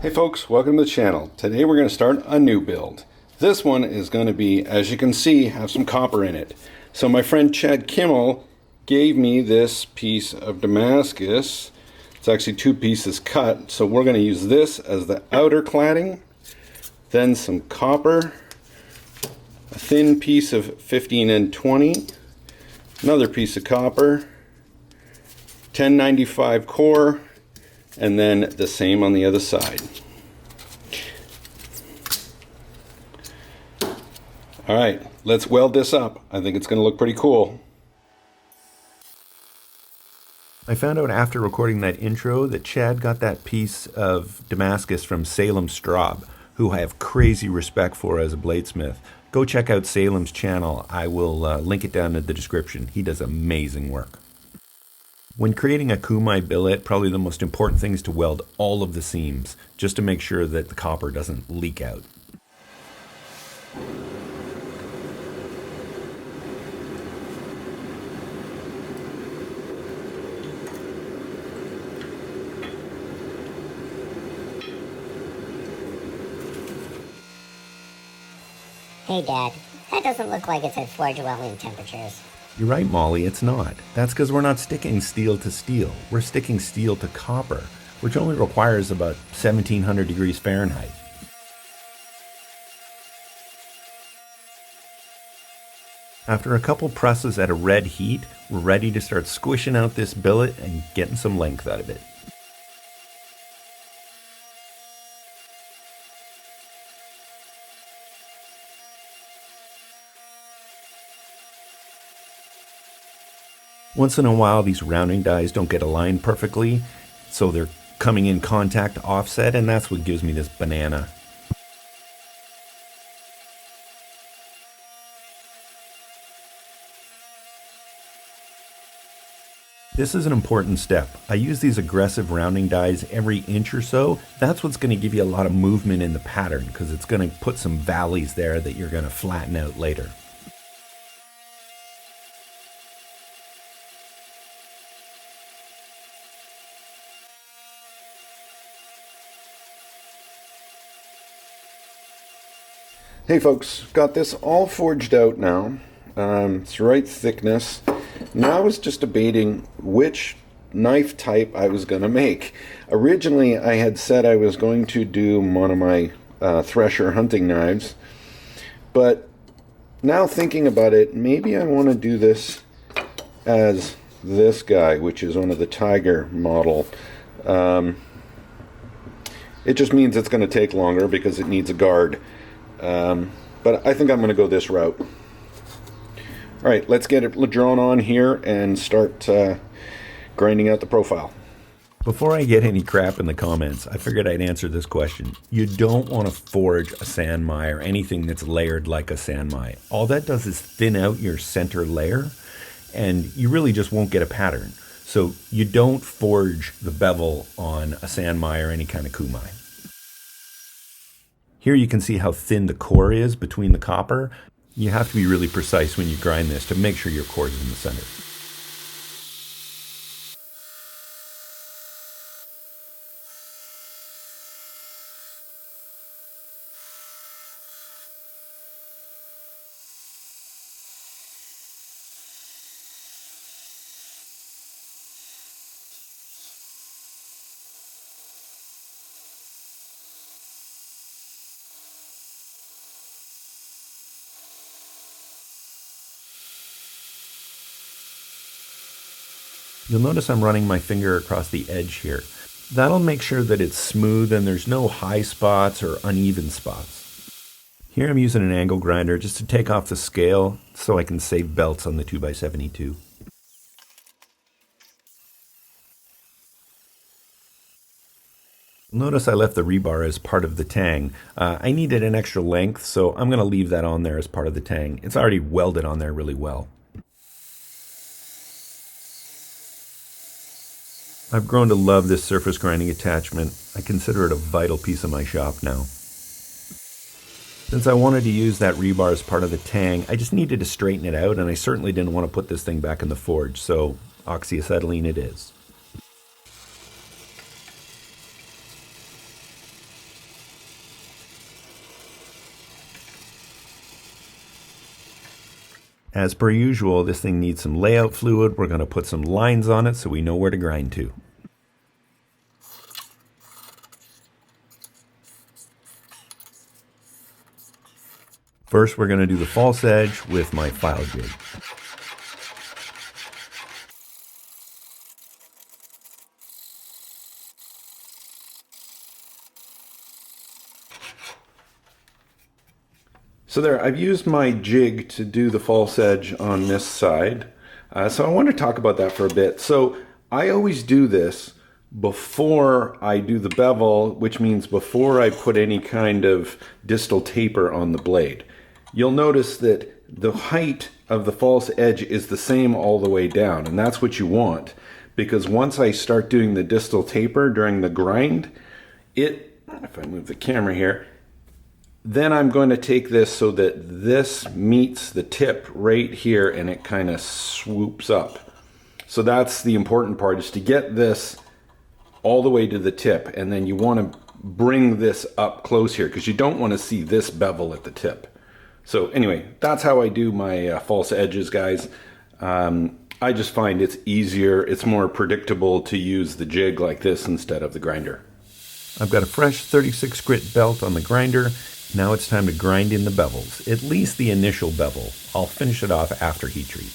Hey folks, welcome to the channel. Today we're going to start a new build. This one is going to be, as you can see, have some copper in it. So my friend Chad Kimmel gave me this piece of Damascus. It's actually two pieces cut, so we're going to use this as the outer cladding, then some copper, a thin piece of 15N20, another piece of copper, 1095 core, and then the same on the other side. All right, let's weld this up. I think it's going to look pretty cool. I found out after recording that intro that Chad got that piece of Damascus from Salem Straub, who I have crazy respect for as a bladesmith. Go check out Salem's channel. I will link it down in the description. He does amazing work. When creating a kumai billet, probably the most important thing is to weld all of the seams, just to make sure that the copper doesn't leak out. Hey Dad, that doesn't look like it's at forge welding temperatures. You're right, Molly, it's not. That's because we're not sticking steel to steel. We're sticking steel to copper, which only requires about 1700 degrees Fahrenheit. After a couple presses at a red heat, we're ready to start squishing out this billet and getting some length out of it. Once in a while, these rounding dies don't get aligned perfectly, so they're coming in contact offset, and that's what gives me this banana. This is an important step. I use these aggressive rounding dies every inch or so. That's what's going to give you a lot of movement in the pattern, because it's going to put some valleys there that you're going to flatten out later. Hey folks, got this all forged out now. It's the right thickness. Now I was just debating which knife type I was going to make. Originally I had said I was going to do one of my thresher hunting knives, but now thinking about it, maybe I want to do this as this guy, which is one of the Tiger model. It just means it's going to take longer because it needs a guard. But I think I'm going to go this route. All right, let's get it drawn on here and start grinding out the profile. Before I get any crap in the comments, I figured I'd answer this question. You don't want to forge a sanmai or anything that's layered like a sanmai. All that does is thin out your center layer, and you really just won't get a pattern. So you don't forge the bevel on a sanmai or any kind of kumai. Here you can see how thin the core is between the copper. You have to be really precise when you grind this to make sure your core is in the center. You'll notice I'm running my finger across the edge here. That'll make sure that it's smooth and there's no high spots or uneven spots. Here I'm using an angle grinder just to take off the scale so I can save belts on the 2x72. Notice I left the rebar as part of the tang. I needed an extra length, so I'm going to leave that on there as part of the tang. It's already welded on there really well. I've grown to love this surface grinding attachment. I consider it a vital piece of my shop now. Since I wanted to use that rebar as part of the tang, I just needed to straighten it out, and I certainly didn't want to put this thing back in the forge, so oxyacetylene it is. As per usual, this thing needs some layout fluid. We're going to put some lines on it so we know where to grind to. First, we're going to do the false edge with my file jig. So there, I've used my jig to do the false edge on this side. So I want to talk about that for a bit. So I always do this before I do the bevel, which means before I put any kind of distal taper on the blade. You'll notice that the height of the false edge is the same all the way down, and that's what you want, because once I start doing the distal taper during the grind, if I move the camera here, then I'm going to take this so that this meets the tip right here and it kind of swoops up. So that's the important part, is to get this all the way to the tip, and then you want to bring this up close here because you don't want to see this bevel at the tip. So anyway, that's how I do my false edges, guys. I just find it's easier, it's more predictable to use the jig like this instead of the grinder. I've got a fresh 36 grit belt on the grinder. Now it's time to grind in the bevels, at least the initial bevel. I'll finish it off after heat treat.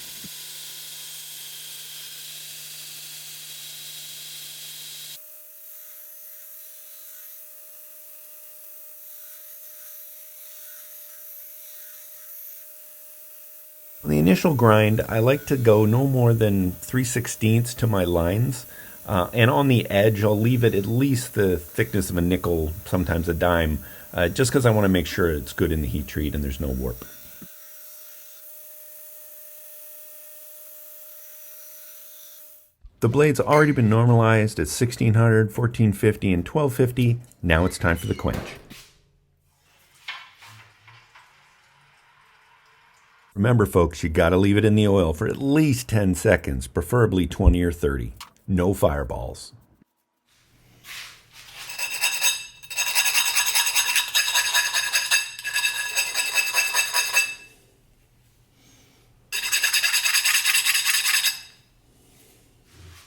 On the initial grind, I like to go no more than 3/16 to my lines. And on the edge, I'll leave it at least the thickness of a nickel, sometimes a dime, just because I want to make sure it's good in the heat treat and there's no warp. The blade's already been normalized at 1600, 1450, and 1250. Now it's time for the quench. Remember, folks, you gotta leave it in the oil for at least 10 seconds, preferably 20 or 30. No fireballs.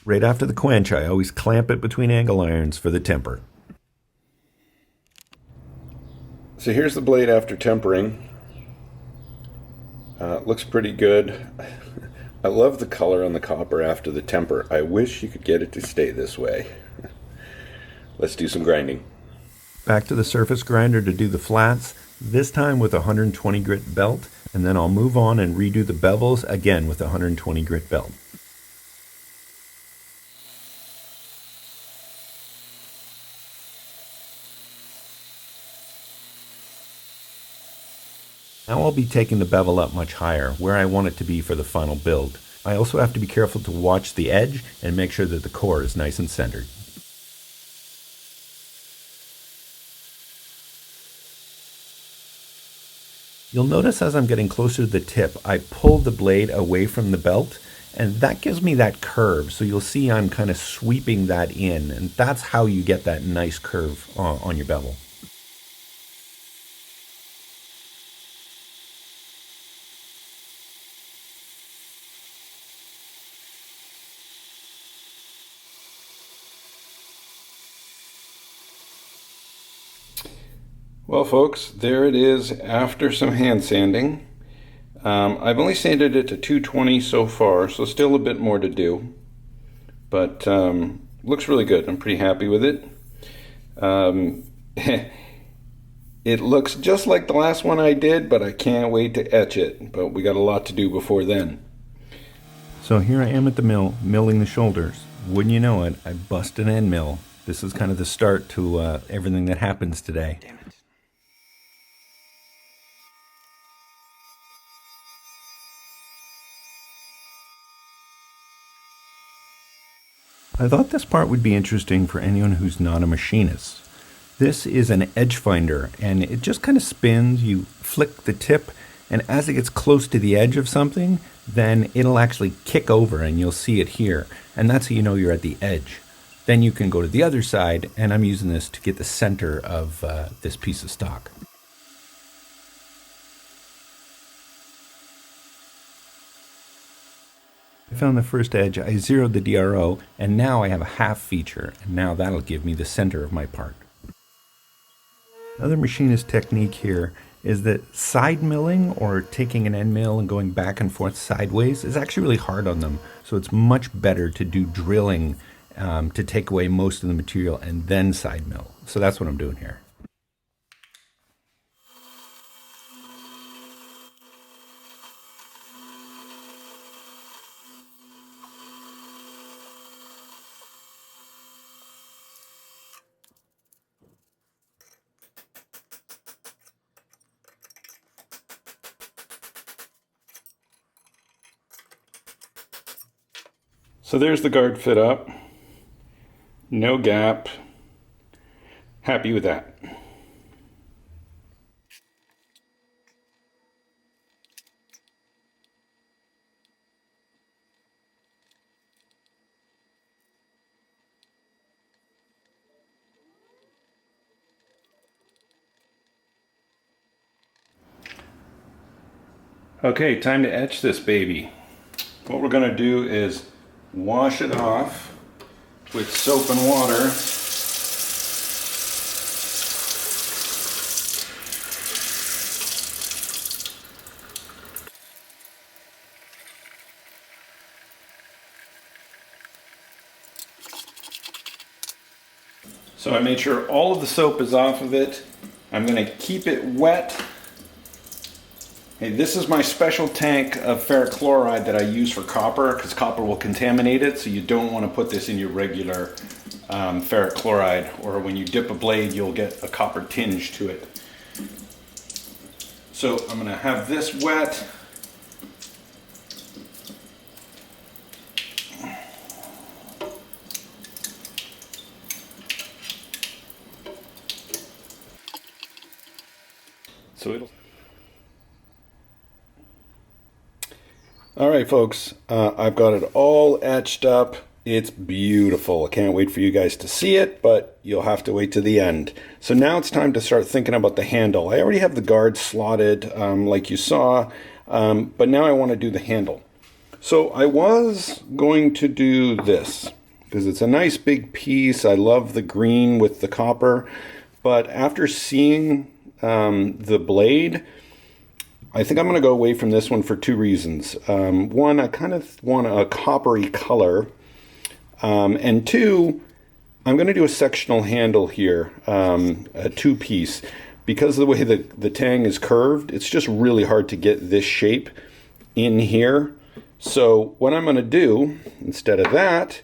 Right after the quench, I always clamp it between angle irons for the temper. So here's the blade after tempering. Looks pretty good. I love the color on the copper after the temper. I wish you could get it to stay this way. Let's do some grinding. Back to the surface grinder to do the flats, this time with a 120 grit belt, and then I'll move on and redo the bevels again with a 120 grit belt. Now I'll be taking the bevel up much higher, where I want it to be for the final build. I also have to be careful to watch the edge and make sure that the core is nice and centered. You'll notice as I'm getting closer to the tip, I pull the blade away from the belt, and that gives me that curve. So you'll see I'm kind of sweeping that in, and that's how you get that nice curve on your bevel. Well, folks, there it is after some hand sanding. I've only sanded it to 220 so far, so still a bit more to do. But looks really good. I'm pretty happy with it. It looks just like the last one I did, but I can't wait to etch it. But we got a lot to do before then. So here I am at the mill, milling the shoulders. Wouldn't you know it, I bust an end mill. This is kind of the start to everything that happens today. Damn it. I thought this part would be interesting for anyone who's not a machinist. This is an edge finder, and it just kind of spins. You flick the tip, and as it gets close to the edge of something, then it'll actually kick over, and you'll see it here. And that's how you know you're at the edge. Then you can go to the other side, and I'm using this to get the center of this piece of stock. I found the first edge, I zeroed the DRO, and now I have a half feature, and now that'll give me the center of my part. Another machinist technique here is that side milling, or taking an end mill and going back and forth sideways, is actually really hard on them. So it's much better to do drilling to take away most of the material and then side mill. So that's what I'm doing here. So there's the guard fit up. No gap. Happy with that. Okay, time to etch this baby. What we're going to do is wash it off with soap and water. So I made sure all of the soap is off of it. I'm going to keep it wet. Hey, this is my special tank of ferric chloride that I use for copper, because copper will contaminate it, so you don't want to put this in your regular ferric chloride, or when you dip a blade you'll get a copper tinge to it. So I'm going to have this wet. So it'll... All right, folks, I've got it all etched up. It's beautiful. I can't wait for you guys to see it, but you'll have to wait to the end. So now it's time to start thinking about the handle. I already have the guard slotted like you saw, but now I want to do the handle. So I was going to do this because it's a nice big piece. I love the green with the copper, but after seeing the blade, I think I'm going to go away from this one for two reasons. One, I kind of want a coppery color. And two, I'm going to do a sectional handle here, a two-piece. Because of the way the tang is curved, it's just really hard to get this shape in here. So what I'm going to do, instead of that,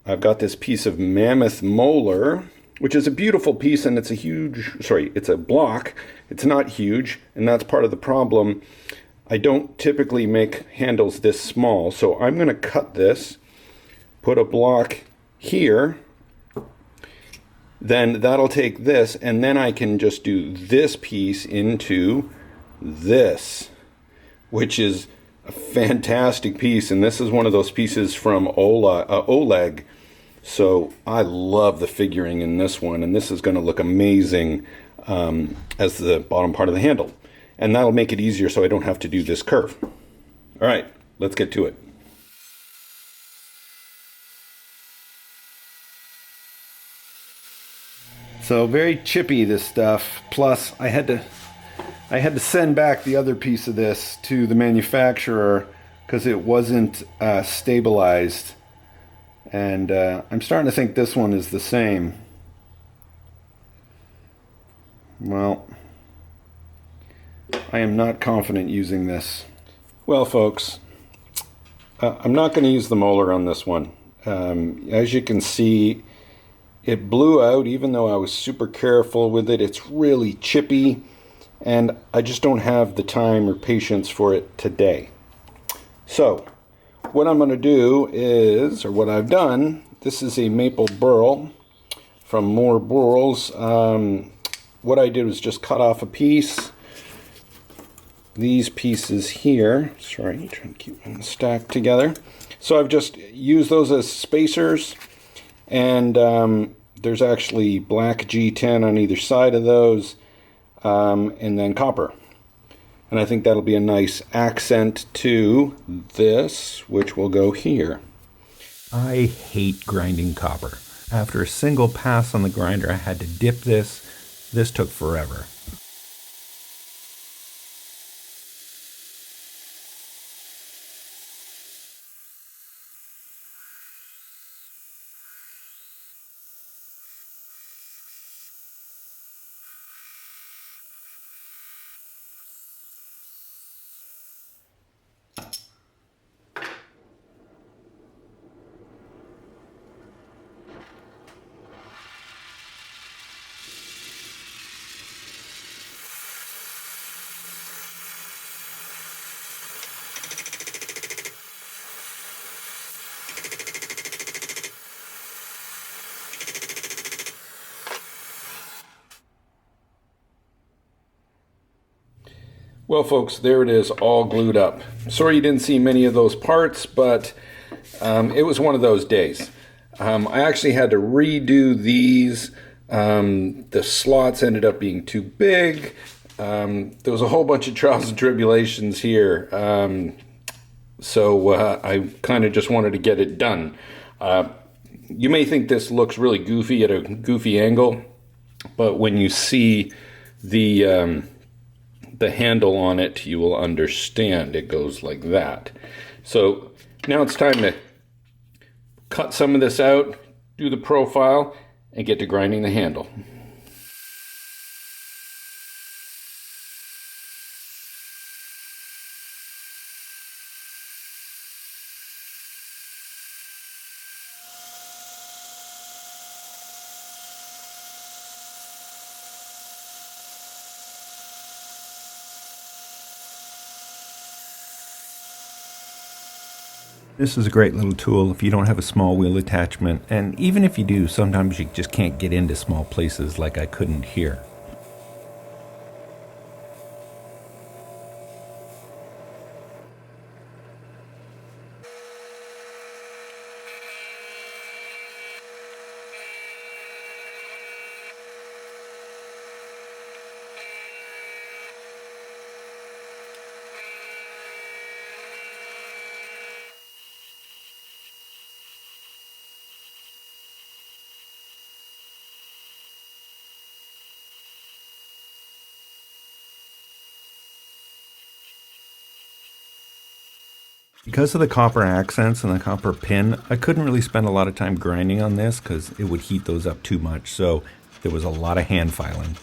I've got this piece of mammoth molar, which is a beautiful piece, and it's a huge, sorry, it's a block. It's not huge, and that's part of the problem. I don't typically make handles this small, so I'm going to cut this, put a block here, then that'll take this, and then I can just do this piece into this, which is a fantastic piece, and this is one of those pieces from Oleg. So I love the figuring in this one, and this is going to look amazing as the bottom part of the handle. And that'll make it easier so I don't have to do this curve. All right, let's get to it. So very chippy, this stuff. Plus I had to send back the other piece of this to the manufacturer because it wasn't stabilized. And I'm starting to think this one is the same. Well, I am not confident using this. Well, folks, I'm not going to use the molar on this one. As you can see, it blew out even though I was super careful with it. It's really chippy, and I just don't have the time or patience for it today. So what I'm going to do is, or what I've done, this is a maple burl from More Burls. What I did was just cut off a piece. These pieces here, sorry, trying to keep them stacked together. So I've just used those as spacers, and there's actually black G10 on either side of those, and then copper. And I think that'll be a nice accent to this, which will go here. I hate grinding copper. After a single pass on the grinder, I had to dip this. This took forever. Well, folks, there it is, all glued up. Sorry you didn't see many of those parts, but it was one of those days. I actually had to redo these. The slots ended up being too big. There was a whole bunch of trials and tribulations here. So I kind of just wanted to get it done. You may think this looks really goofy at a goofy angle, but when you see the handle on it, you will understand. It goes like that. So now it's time to cut some of this out, do the profile, and get to grinding the handle. This is a great little tool if you don't have a small wheel attachment, and even if you do, sometimes you just can't get into small places like I couldn't here. Because of the copper accents and the copper pin, I couldn't really spend a lot of time grinding on this because it would heat those up too much, so there was a lot of hand filing.